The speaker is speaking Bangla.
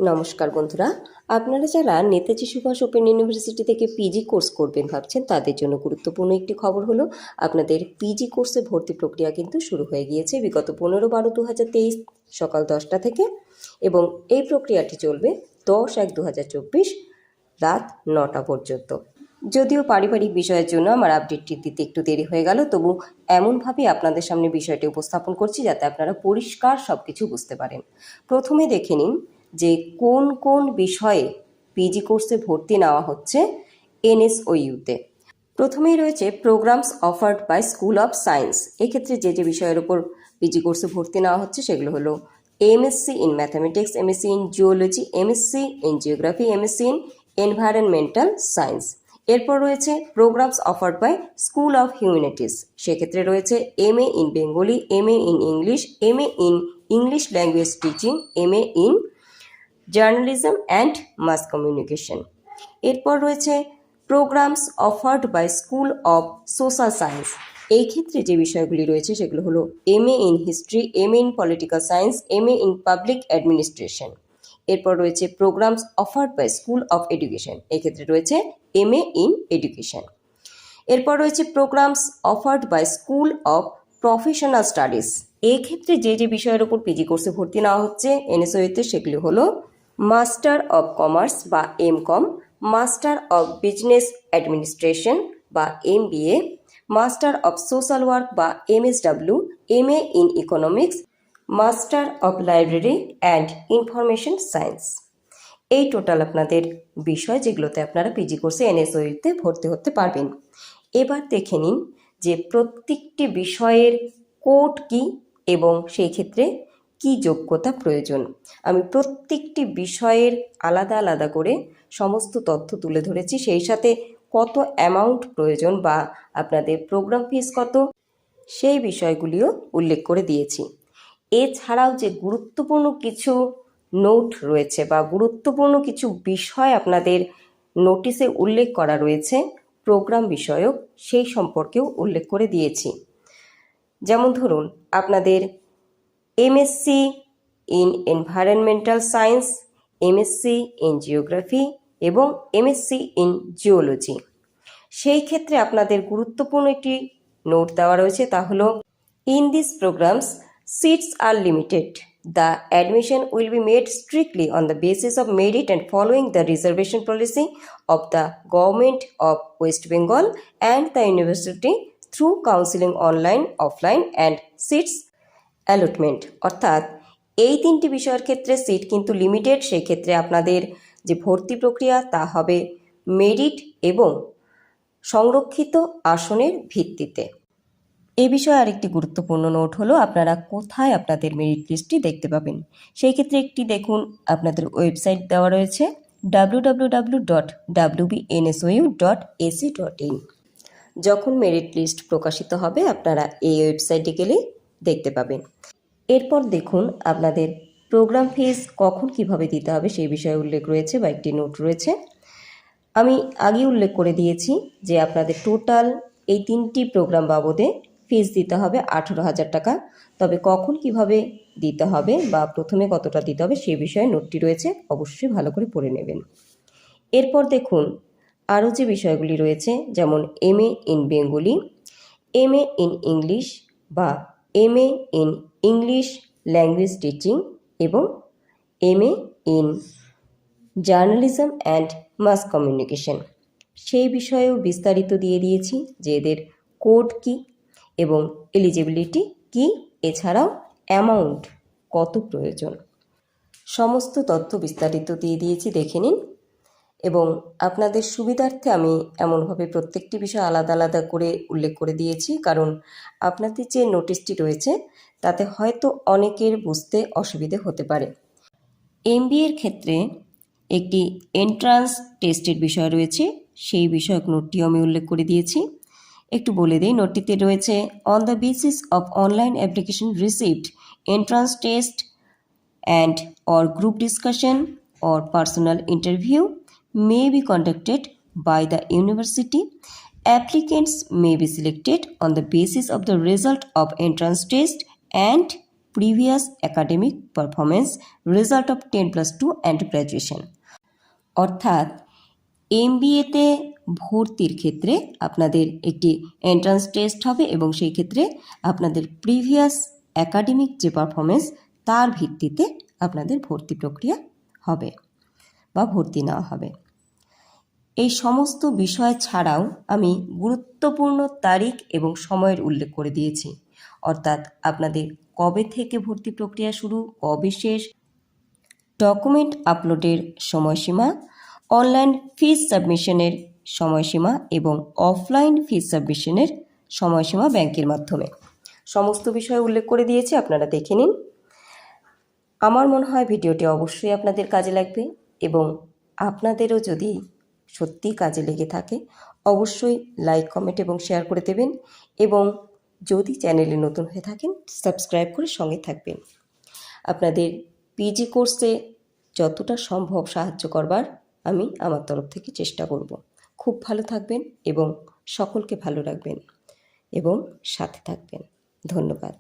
নমস্কার বন্ধুরা, আপনারা যারা নেতাজি সুভাষ ওপেন ইউনিভার্সিটি থেকে পিজি কোর্স করবেন ভাবছেন তাদের জন্য গুরুত্বপূর্ণ একটি খবর হলো আপনাদের পিজি কোর্সে ভর্তি প্রক্রিয়া কিন্তু শুরু হয়ে গিয়েছে বিগত 15/12/2023 সকাল 10টা থেকে এবং এই প্রক্রিয়াটি চলবে 10/1/2024 রাত 9টা পর্যন্ত। যদিও পারিবারিক বিষয়ের জন্য আমার আপডেটটি দিতে একটু দেরি হয়ে গেল, তবু এমনভাবেই আপনাদের সামনে বিষয়টি উপস্থাপন করছি যাতে আপনারা পরিষ্কার সব কিছু বুঝতে পারেন। প্রথমে দেখে নিন যে কোন কোন বিষয়ে পিজি কোর্সে ভর্তি নেওয়া হচ্ছে এনএসওইউতে। প্রথমেই রয়েছে programmes offered by school of science. এক্ষেত্রে যে বিষয়ের উপর পিজি কোর্সে ভর্তি নেওয়া হচ্ছে সেগুলো হলো MSc in mathematics, MSc in geology, MSc in geography, MSc in environmental science. এরপর রয়েছে programmes offered by school of humanities. সেক্ষেত্রে রয়েছে MA in Bengali, MA in English, MA in English language teaching, MA in journalism and mass communication. এরপর রয়েছে programmes offered by school of social science. এই ক্ষেত্রে যে বিষয়গুলি রয়েছে সেগুলো হলো MA in history, MA in political science, MA in public administration. এরপর রয়েছে programmes offered by school of education. এক্ষেত্রে রয়েছে এমএ ইন এডুকেশন। এরপর রয়েছে programmes offered by school of professional studies. এই ক্ষেত্রে যে বিষয়ের উপর পিজি কোর্সে ভর্তি নেওয়া হচ্ছে এনএসওইতে সেগুলি হলো মাস্টার অব কমার্স বা MCom, master of business administration বা MBA, master of social work বা MSW, MA in economics, master of library and information science. এই টোটাল আপনাদের বিষয় যেগুলোতে আপনারা পিজি কোর্সে এনএসওইতে ভর্তি হতে পারবেন। এবার দেখে নিন যে প্রত্যেকটি বিষয়ের কোড কি এবং সেই ক্ষেত্রে কি যোগ্যতা প্রয়োজন। আমি প্রত্যেকটি বিষয়ের আলাদা আলাদা করে সমস্ত তথ্য তুলে ধরেছি, সেই সাথে কত অ্যামাউন্ট প্রয়োজন বা আপনাদের প্রোগ্রাম ফিস কত সেই বিষয়গুলিও উল্লেখ করে দিয়েছি। এছাড়াও যে গুরুত্বপূর্ণ কিছু নোট রয়েছে বা গুরুত্বপূর্ণ কিছু বিষয় আপনাদের নোটিশে উল্লেখ করা রয়েছে প্রোগ্রাম বিষয়ক, সেই সম্পর্কেও উল্লেখ করে দিয়েছি। যেমন ধরুন আপনাদের MSc in environmental science, MSc in geography এবং এমএসসি ইন জিওলজি। সেই ক্ষেত্রে আপনাদের গুরুত্বপূর্ণ একটি নোট দেওয়া রয়েছে, তা হলো in this programs seats are limited. The admission will be made strictly on the basis of merit and following the reservation policy of the Government of West Bengal and the university through counseling online, offline and seats allotment. অর্থাৎ এই তিনটি বিষয়ের ক্ষেত্রে সিট কিন্তু লিমিটেড। সেই ক্ষেত্রে আপনাদের যে ভর্তি প্রক্রিয়া তা হবে মেরিট এবং সংরক্ষিত আসনের ভিত্তিতে। এই বিষয়ে আরেকটি গুরুত্বপূর্ণ নোট হলো আপনারা কোথায় আপনাদের মেরিট লিস্টটি দেখতে পাবেন। সেই ক্ষেত্রে একটি দেখুন আপনাদের ওয়েবসাইট দেওয়া রয়েছে www.wbnsou.ac.in। যখন মেরিট লিস্ট প্রকাশিত হবে আপনারা এই ওয়েবসাইটে গেলে দেখতে পাবেন। এরপর দেখুন আপনাদের প্রোগ্রাম ফিস কখন কিভাবে দিতে হবে সেই বিষয়ে উল্লেখ রয়েছে বা একটি নোট রয়েছে। আমি আগে উল্লেখ করে দিয়েছি যে আপনাদের টোটাল এই তিনটি প্রোগ্রাম বাবদে ফিস দিতে হবে 18,000 টাকা। তবে কখন কিভাবে দিতে হবে বা প্রথমে কতটা দিতে হবে সেই বিষয়ে নোটটি রয়েছে, অবশ্যই ভালো করে পড়ে নেবেন। এরপর দেখুন আরও যে বিষয়গুলি রয়েছে, যেমন MA in Bengali, MA in English বা MA in English language teaching এবং MA in journalism and mass communication. সেই বিষয়েও বিস্তারিত দিয়ে দিয়েছি যে এদের কোড কি এবং এলিজিবিলিটি কি, এছাড়াও অ্যামাউন্ট কত প্রয়োজন, সমস্ত তথ্য বিস্তারিত দিয়ে দিয়েছি, দেখে নিন। এবং আপনাদের সুবিধার্থে আমি এমনভাবে প্রত্যেকটি বিষয় আলাদা আলাদা করে উল্লেখ করে দিয়েছি, কারণ আপনাদের যে নোটিশটি রয়েছে তাতে হয়তো অনেকের বুঝতে অসুবিধে হতে পারে। এমবিএর ক্ষেত্রে একটি এন্ট্রান্স টেস্টের বিষয় রয়েছে, সেই বিষয়ক নোটটিও আমি উল্লেখ করে দিয়েছি। একটু বলে দিই, নোটটিতে রয়েছে on the basis of online application received entrance test and or group discussion or personal interview may be conducted by the university. Applicants may be selected on the basis of the result of entrance test and previous academic performance, result of 10+2 and graduation. অর্থাৎ এমবিএতে ভর্তির ক্ষেত্রে আপনাদের একটি এন্ট্রান্স টেস্ট হবে এবং সেই ক্ষেত্রে আপনাদের প্রিভিয়াস একাডেমিক যে পারফরমেন্স তার ভিত্তিতে আপনাদের ভর্তি প্রক্রিয়া হবে বা ভর্তি নেওয়া হবে। এই সমস্ত বিষয় ছাড়াও আমি গুরুত্বপূর্ণ তারিখ এবং সময়ের উল্লেখ করে দিয়েছি, অর্থাৎ আপনাদের কবে থেকে ভর্তি প্রক্রিয়া শুরু, কবে শেষ, ডকুমেন্ট আপলোডের সময়সীমা, অনলাইন ফিজ সাবমিশনের সময়সীমা এবং অফলাইন ফিজ সাবমিশনের সময়সীমা ব্যাংকের মাধ্যমে সমস্ত বিষয় উল্লেখ করে দিয়েছি, আপনারা দেখে নিন। আমার মনে হয় ভিডিওটি অবশ্যই আপনাদের কাজে লাগবে এবং আপনাদেরও যদি সত্যিই কাজে লেগে থাকে অবশ্যই লাইক, কমেন্ট এবং শেয়ার করে দেবেন এবং যদি চ্যানেলে নতুন হয়ে থাকেন সাবস্ক্রাইব করে সঙ্গে থাকবেন। আপনাদের পিজি কোর্সে যতটা সম্ভব সাহায্য করবার আমি আমার তরফ থেকে চেষ্টা করব। খুব ভালো থাকবেন এবং সকলকে ভালো রাখবেন এবং সাথে থাকবেন। ধন্যবাদ।